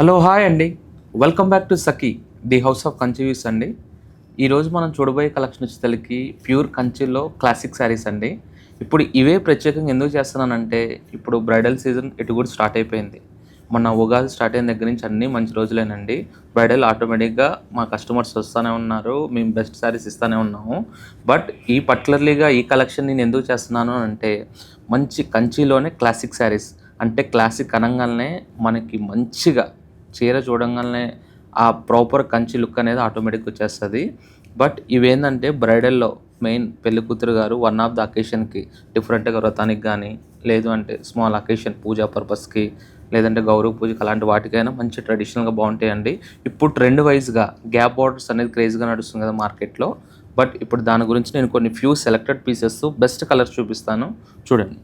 Hello hi అండి. Welcome back to Sakhi the house of Kanchi views అండి. ఈరోజు మనం చూడబోయే కలెక్షన్ వచ్చేసరికి ప్యూర్ కంచిలో క్లాసిక్ శారీస్ అండి. ఇప్పుడు ఇవే ప్రత్యేకంగా ఎందుకు చేస్తున్నానంటే ఇప్పుడు బ్రైడల్ సీజన్ ఇటు కూడా స్టార్ట్ అయిపోయింది. మొన్న ఉగాది స్టార్ట్ అయిన దగ్గర నుంచి అన్నీ మంచి రోజులేనండి. బ్రైడల్ ఆటోమేటిక్గా మా కస్టమర్స్ వస్తూనే ఉన్నారు, మేము బెస్ట్ శారీస్ ఇస్తూనే ఉన్నాము. బట్ పర్టికులర్లీగా ఈ కలెక్షన్ నేను ఎందుకు చేస్తున్నాను అంటే మంచి కంచిలోనే క్లాసిక్ శారీస్. అంటే క్లాసిక్ అనగానే మనకి మంచిగా చీర చూడంగానే ఆ ప్రాపర్ కంచి లుక్ అనేది ఆటోమేటిక్గా వచ్చేస్తుంది. బట్ ఇవేంటంటే బ్రైడల్లో మెయిన్ పెళ్లి కూతురు గారు వన్ ఆఫ్ ద అకేషన్కి డిఫరెంట్గా వ్రతానికి కానీ, లేదు అంటే స్మాల్ అకేషన్ పూజా పర్పస్కి, లేదంటే గౌరవ పూజకి అలాంటి వాటికైనా మంచి ట్రెడిషనల్గా బాగుంటాయండి. ఇప్పుడు ట్రెండ్ వైజ్గా గ్యాప్ బార్డర్స్ అనేది క్రేజ్గా నడుస్తుంది కదా మార్కెట్లో. బట్ ఇప్పుడు దాని గురించి నేను కొన్ని few selected pieces best colours చూపిస్తాను, చూడండి.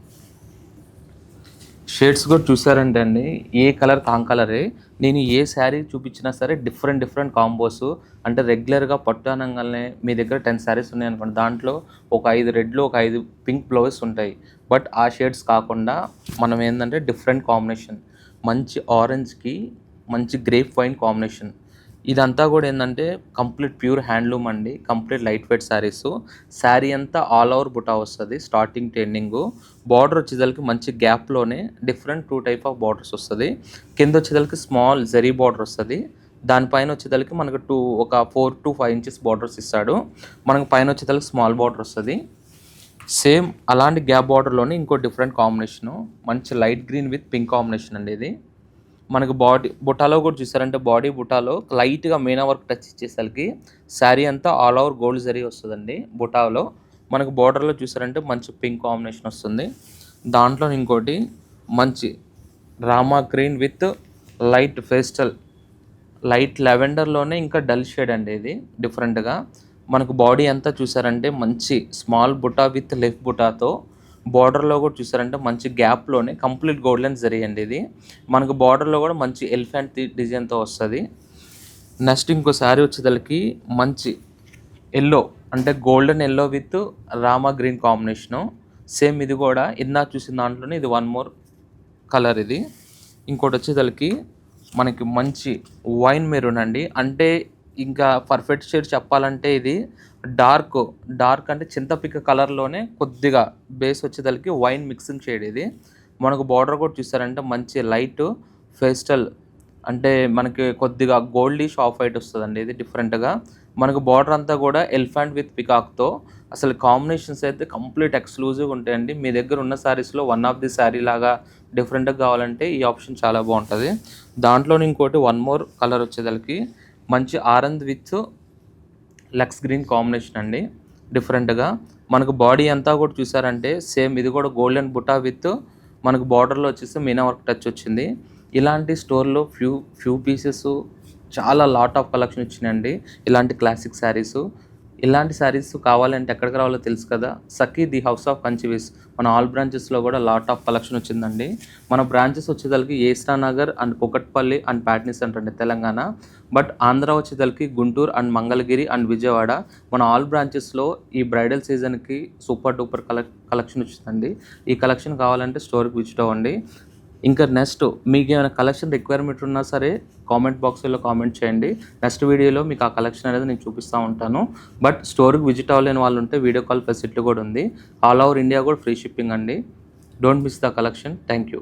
షేడ్స్ కూడా చూసారంటే అండి ఏ కలర్ కలరే. నేను ఏ శారీ చూపించినా సరే డిఫరెంట్ కాంబోస్. అంటే రెగ్యులర్గా పట్టు అనగానే మీ దగ్గర 10 శారీస్ ఉన్నాయి అనుకోండి, దాంట్లో ఒక 5 రెడ్లు, ఒక 5 పింక్ బ్లౌజెస్ ఉంటాయి. బట్ ఆ షేడ్స్ కాకుండా మనం ఏంటంటే డిఫరెంట్ కాంబినేషన్, మంచి ఆరెంజ్కి మంచి గ్రేప్ వైన్ కాంబినేషన్. ఇదంతా కూడా ఏంటంటే కంప్లీట్ ప్యూర్ హ్యాండ్లూమ్ అండి, complete light weight saris. Sari అంతా ఆల్ ఓవర్ బుటా వస్తుంది స్టార్టింగ్ టు ఎండింగ్. బార్డర్ వచ్చేసరికి మంచి గ్యాప్లోనే డిఫరెంట్ 2 టైప్ ఆఫ్ బార్డర్స్ వస్తుంది. కింద వచ్చేసరికి స్మాల్ జరీ బార్డర్ వస్తుంది. దానిపైన వచ్చేసరికి మనకు ఒక 4 to 5 ఇంచెస్ బార్డర్స్ ఇస్తాడు. మనకు పైన వచ్చేసరికి స్మాల్ బార్డర్ వస్తుంది. సేమ్ అలాంటి గ్యాప్ బార్డర్లోనే ఇంకో డిఫరెంట్ కాంబినేషను, మంచి light green with pink combination అండి ఇది. మనకు బాడీ బుటాలో కూడా చూసారంటే బాడీ బుటాలో లైట్గా మీనా వర్క్ టచ్ ఇచ్చేసరికి శారీ అంతా ఆల్ ఓవర్ గోల్డ్ జరీ వస్తుందండి. బుటాలో మనకు బార్డర్లో చూసారంటే మంచి పింక్ కాంబినేషన్ వస్తుంది. దాంట్లో ఇంకోటి మంచి Rama green with light pastel, light లెవెండర్లోనే ఇంకా డల్ షేడ్ అండి ఇది డిఫరెంట్గా. మనకు బాడీ అంతా చూసారంటే మంచి స్మాల్ బుటా విత్ లెఫ్ట్ బుటాతో, బార్డర్లో కూడా చూసారంటే మంచి గ్యాప్లోనే కంప్లీట్ గోల్డెన్ జరీ అండి ఇది. మనకు బార్డర్లో కూడా మంచి ఎలిఫెంట్ డిజైన్తో వస్తుంది. నెక్స్ట్ ఇంకో శారీ వచ్చేసరికి మంచి ఎల్లో, అంటే golden yellow with Rama green combination. Same ఇది కూడా ఇందా చూసిన దాంట్లోనే ఇది వన్ మోర్ కలర్ ఇది. ఇంకోటి వచ్చేసరికి మనకి మంచి వైన్ మెరూన్ అండి. అంటే ఇంకా పర్ఫెక్ట్ షేడ్ చెప్పాలంటే ఇది డార్క్ అంటే చింతపిక్క కలర్లోనే కొద్దిగా బేస్ వచ్చేసరికి వైన్ మిక్సింగ్ షేడ్ ఇది. మనకు బార్డర్ కూడా చూసారంటే మంచి లైట్ పేస్టల్, అంటే మనకి కొద్దిగా గోల్డిష్ ఆఫ్ వైట్ వస్తుందండి ఇది డిఫరెంట్గా. మనకు బార్డర్ అంతా కూడా ఎలిఫెంట్ విత్ పికాక్తో. అసలు కాంబినేషన్స్ అయితే కంప్లీట్ ఎక్స్క్లూజివ్గా ఉంటాయండి. మీ దగ్గర ఉన్న శారీస్లో వన్ ఆఫ్ ది శారీ లాగా డిఫరెంట్గా కావాలంటే ఈ ఆప్షన్ చాలా బాగుంటుంది. దాంట్లో ఇంకోటి వన్ మోర్ కలర్ వచ్చేసరికి మంచి ఆరెంజ్ విత్ లక్స్ గ్రీన్ కాంబినేషన్ అండి డిఫరెంట్గా. మనకు బాడీ అంతా కూడా చూసారంటే సేమ్ ఇది కూడా గోల్డెన్ బుటా విత్ మనకు బార్డర్లో వచ్చేసి మీనా వర్క్ టచ్ వచ్చింది. ఇలాంటి స్టోర్లో ఫ్యూ పీసెస్ చాలా లాట్ ఆఫ్ కలెక్షన్ వచ్చినాయండి. ఇలాంటి క్లాసిక్ శారీస్, ఇలాంటి శారీస్ కావాలంటే ఎక్కడికి రావాలో తెలుసు కదా, Sakhi the house of Kanchi views. మన ఆల్ బ్రాంచెస్లో కూడా లాట్ ఆఫ్ కలెక్షన్ వచ్చిందండి. మన బ్రాంచెస్ వచ్చేసరికి ఏస్నా Nagar and Kukatpally and Patny centre అండి తెలంగాణ. బట్ ఆంధ్ర వచ్చేసరికి గుంటూరు అండ్ మంగళగిరి అండ్ విజయవాడ. మన ఆల్ బ్రాంచెస్లో ఈ బ్రైడల్ సీజన్కి సూపర్ డూపర్ కలెక్షన్ వచ్చిందండి. ఈ కలెక్షన్ కావాలంటే స్టోర్కి విజిట్ అవ్వండి. ఇంకా నెక్స్ట్ మీకు ఏమైనా కలెక్షన్ రిక్వైర్మెంట్ ఉన్నా సరే కామెంట్ బాక్స్లో కామెంట్ చేయండి. నెక్స్ట్ వీడియోలో మీకు ఆ కలెక్షన్ అనేది నేను చూపిస్తూ ఉంటాను. బట్ స్టోర్కి విజిట్ అవ్వలేని వాళ్ళు ఉంటే వీడియో కాల్ ఫెసిలిటీ కూడా ఉంది. ఆల్ ఓవర్ ఇండియా కూడా ఫ్రీ షిప్పింగ్ అండి. Don't miss the collection. Thank you.